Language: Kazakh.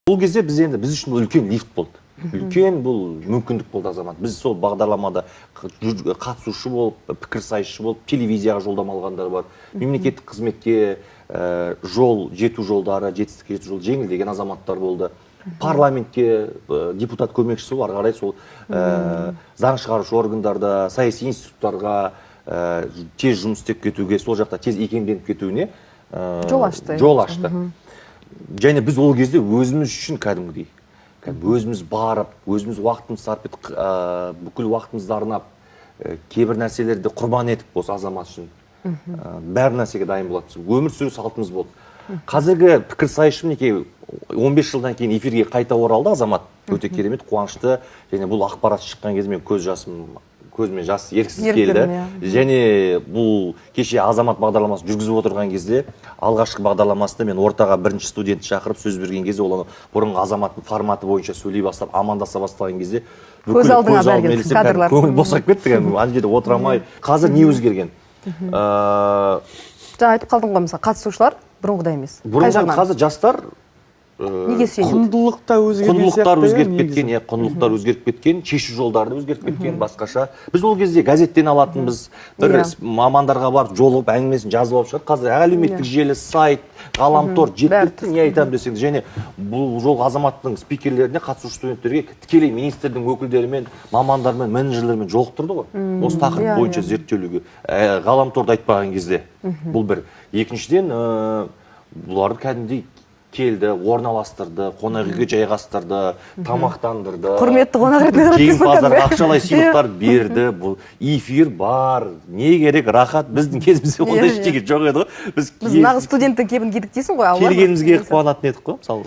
Бұл кезде біз үшін үлкен лифт болды. Үлкен бұл мүмкіндік болды азамат. Біз сол бағдарламада қатысушы болып, пікірсайысшы болып, телевизияға жолдама алғандар бар. Мемлекеттік қызметке жету жолдары, жетістікке жету жол жеңілдеген азаматтар болды. Парламентке депутат көмекшісі бар, қарай сол заң шығарушы органдарда, саяси институттарға тез жұмыс істеп кетуге, сол жақта тез икемденіп кетуіне жол ашты. Және біз ол кезде өзіміз үшін кәдімгідей, өзіміз барып, өзіміз уақытымыз сарп етіп, бүкіл мінезімізді арнап, кейбір нәрселерді құрбан етіп осы азамат үшін бәр нәрсеге дайын болады. Өмір сүру салтымыз болды. Қазіргі пікірсайысшы мінекей 15 жылдан кейін эфирге қайта оралды азамат. Өте керемет, қуанышты. Және бұл ақпарат шыққан кезде мен көзіме жас еріксіз келді. Және бұл кеше азамат бағдарламасын жүргізіп отырған кезде, алғашқы бағдарламасында мен ортаға бірінші студентті шақырып сөз берген кезде, ол бұрынғы азаматтың форматы бойынша сөйлей бастап, амандаса бастаған кезде көз алдыңа бәрі кадрлар. Көңіл босап кетті. Ана жерде отырамай. Қазір не өзгерген? Жаңа айтып қалдың ғой, мысалы, қатысушылар бұрынғыдай емес. Қазір жастар құндылықтар өзгеріп кеткен, құндылықтар өзгеріп кеткен, шешу жолдары өзгеріп кеткен, басқаша. Біз ол кезде газеттен алатынбыз, бір мамандарға барып жолығып әңгімесін жазып алып шығар. Қазір әлеуметтік желі, сайт, ғаламтор жеткілікті, не айтамын десең. Және бұл жол азаматтың спикерлеріне, қатысушы студенттерге тікелей министрдің өкілдерімен, мамандармен, менеджерлермен жолықтырды ғой. Осы тақырып бойынша зерттеулерге. Ғаламторды айтпаған кезде. Бұл бір. Екіншіден, бұларды кәдімгідей келді, орналастырды, қонақ үйге жайғастырды, тамақтандырды. Құрметті қонақ ретінде жеңімпаздарға ақшалай сыйлықтар берді. Бұл эфир бар. Не керек, рахат. Біздің кезімізде ондай ештеңе жоқ еді ғой. Біз нағыз студенттің кебін кидік дейсің ғой. Келгенімізге қуанатын едік қой, мысалы.